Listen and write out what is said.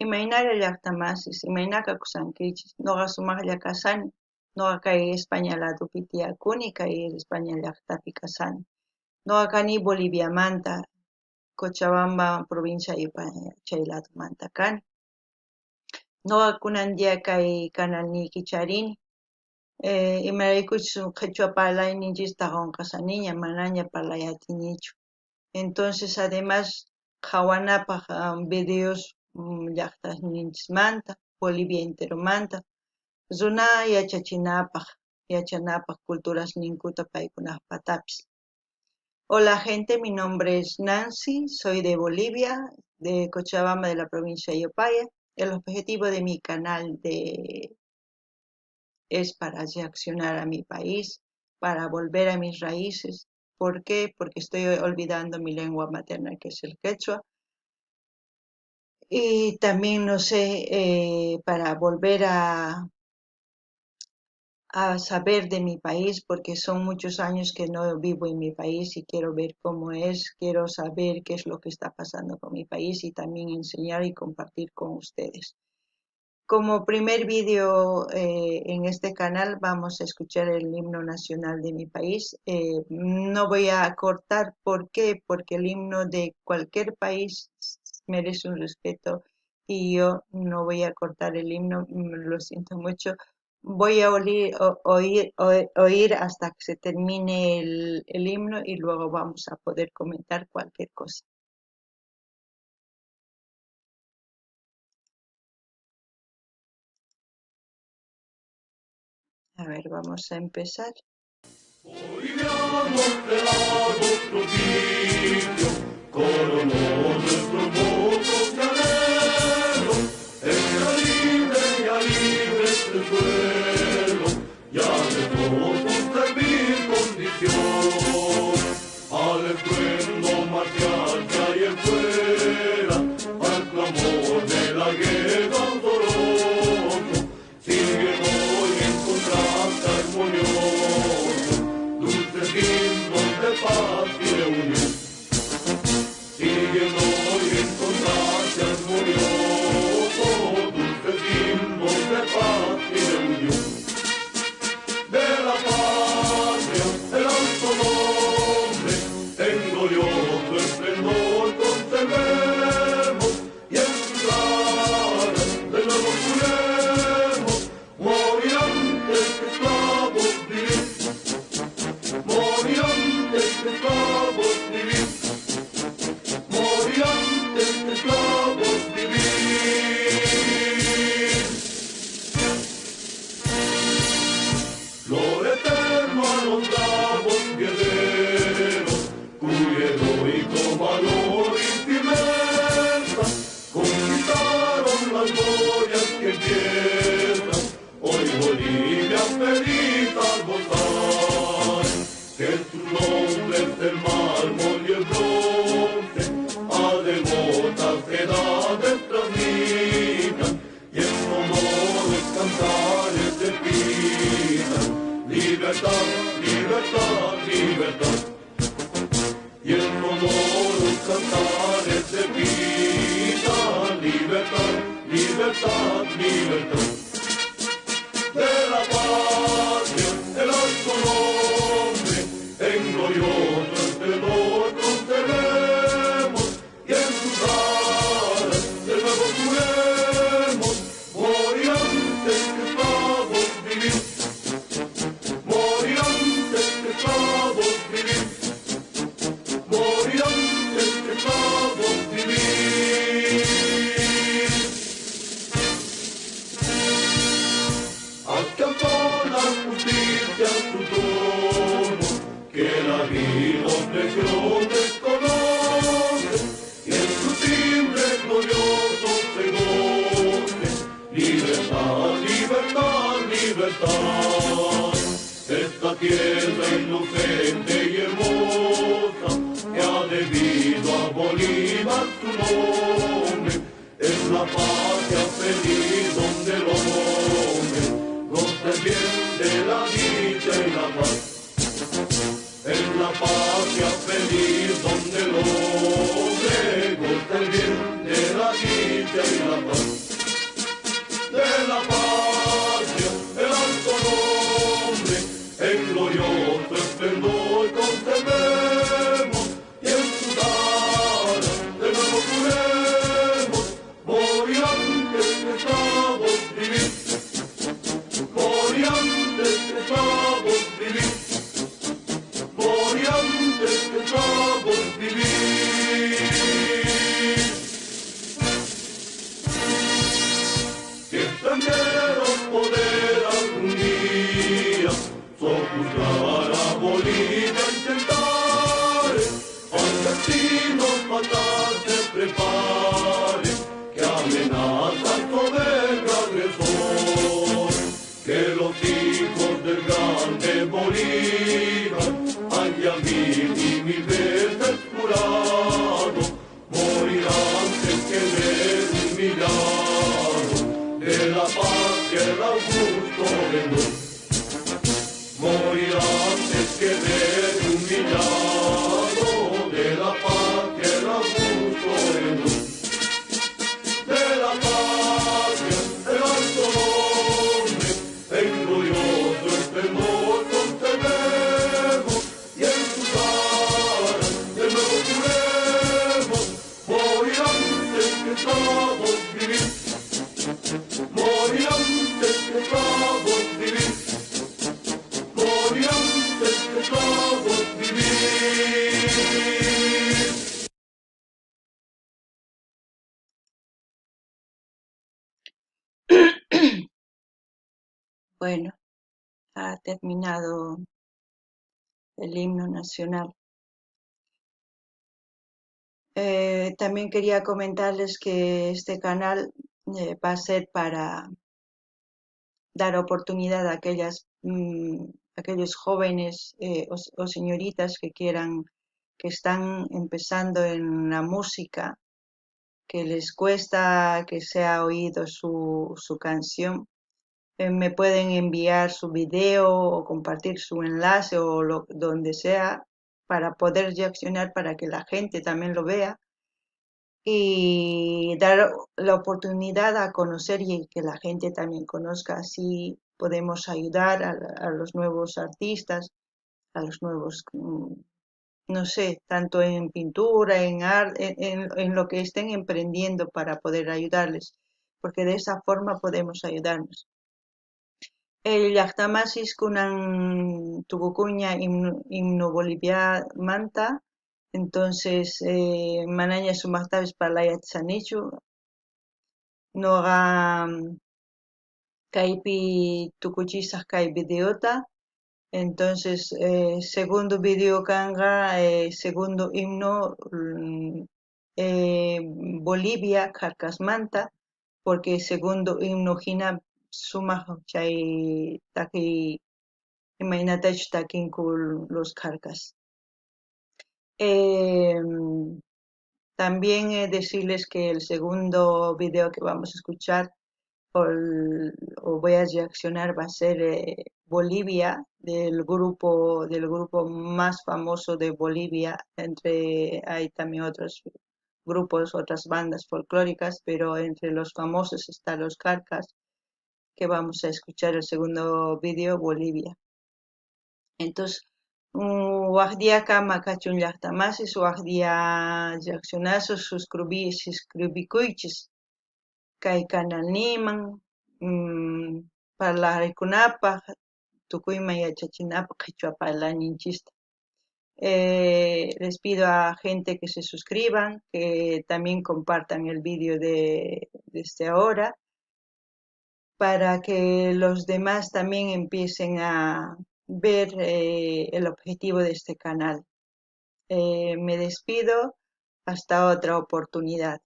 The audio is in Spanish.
Imaynalla llaqtamasis, imaynaka kusankichis, noqa sumaqlla kasani, noqa kay España ladopi tiyakuni, kay España llaqtapi kasani. Noqa kani Boliviamanta, Cochabamba provincia chay ladumanta kani. Noqa kunanlla kay canalniyki charini, imaraykuchus qhechua parlayninchista qonqasaniña, manaña parlayatinichu. Entonces además qhawanapaq videos llaqtasninchismanta, Bolivia enteromanta, runa yachanapaq culturas ninkuta paykunaq patapis. Hola gente, mi nombre es Nancy, soy de Bolivia, de Cochabamba, de la provincia de Yopaya. El objetivo de mi canal es para reaccionar a mi país, para volver a mis raíces. ¿Por qué? Porque estoy olvidando mi lengua materna, que es el quechua. Y también, no sé, para volver a saber de mi país, porque son muchos años que no vivo en mi país y quiero ver cómo es, quiero saber qué es lo que está pasando con mi país y también enseñar y compartir con ustedes. Como primer vídeo en este canal vamos a escuchar el himno nacional de mi país. No voy a cortar, ¿por qué? Porque el himno de cualquier país merece un respeto y yo no voy a cortar el himno, lo siento mucho. Voy a oír hasta que se termine el himno y luego vamos a poder comentar cualquier cosa. A ver, vamos a empezar. Bolivianos de largo propicio, coronó nuestros votos de anhelo, ya libre este suelo, ya dejó su servir condición, al estruendo marcial que hay en fuera, al clamor de la guerra doloroso, sigue hoy en contraste armonioso, himnos de paz y de unión, siguen hoy encontrarse armoniosos, dulces himnos de paz y de unión. De la patria, el alto nombre, en glorioso esplendor conservemos, y en sus aras de nuevo juremos, morir antes que esclavos vivir. Morir antes que esclavos vivir, morir antes que esclavos vivir. Flor eterno a los bravos guerreros, cuyo heroico valor y firmeza conquistaron las glorias que empiezan. Hoy Bolivia feliz al gozar, que sus nombres del mármol y el bronce a devotas edades transmitan, y en sonores cantares se pidan libertad, libertad, libertad. Y en sonoros cantares se pidan libertad, libertad, libertad. De la patria, el alto nombre, en glorioso esplendor conservemos, y en sus aras de nuevo juremos, morir antes que esclavos vivir, morir antes que esclavos vivir, morir antes que esclavos vivir. Alcanzó la justicia su trono, que la vida opresión desconoce, y en su timbre glorioso se goce. Libertad, libertad, libertad. Esta tierra inocente y hermosa, que ha debido a Bolívar su nombre, es la patria feliz donde el hombre goza el bien de la dicha y la paz. Es la patria feliz donde el hombre goza el bien de la dicha justicia y la paz. De la patria, el alto nombre, en glorioso esplendor conservemos, y en sus alas de nuevo juremos, morir antes que esclavos vivir, morir antes que esclavos vivir, morir antes que esclavos vivir. Si extranjeros poder algún día sojuzgar a Bolivia intentare, al destino fatal se prepare, que amenaza al soberbio agresor, que los hijos del grande Bolívar hayan mil veces jurado, morir antes que ver humillado de la patria el augusto vendor, morir antes que ver humillado de la patria el augusto vendor, de la patria el alto nombre, en glorioso esplendor conservemos, y en sus alas de nuevo juremos, morir antes que esclavos vivir, morir antes que esclavos vivir, morir antes que esclavos vivir. Bueno, ha terminado el himno nacional. También quería comentarles que este canal va a ser para dar oportunidad a aquellos jóvenes o señoritas que están empezando en la música, que les cuesta que sea oído su canción. Me pueden enviar su video o compartir su enlace donde sea para poder reaccionar para que la gente también lo vea y dar la oportunidad a conocer y que la gente también conozca. Así podemos ayudar a los nuevos artistas, a los nuevos, no sé, tanto en pintura, en arte, en lo que estén emprendiendo para poder ayudarles, porque de esa forma podemos ayudarnos. El llaqtamasis kunan tukukuña himno Bolivia manta, entonces manaña sumaqtapish parlayatsanichu, noqa kaypi tukuchisaq kay videota, entonces segundo video kanqa segundo himno Bolivia karkasmanta, porque segundo himno hina sumaq chay taki imaynatachu takinku los karkas. También decirles que el segundo video que vamos a escuchar o voy a reaccionar va a ser Bolivia, del grupo más famoso de Bolivia. Hay también otros grupos, otras bandas folclóricas, pero entre los famosos están los Carcas, que vamos a escuchar el segundo video, Bolivia. Entonces, waqdía makachun llaqtamasis, waqdía reaccionasus, suscribikuychis kay canal niman, parlarikunapaq, tukuyman yachachinapaq qhichwa parlaninchista. Les pido a gente que se suscriban, que también compartan el vídeo desde ahora, para que los demás también empiecen a ver el objetivo de este canal. Me despido, hasta otra oportunidad.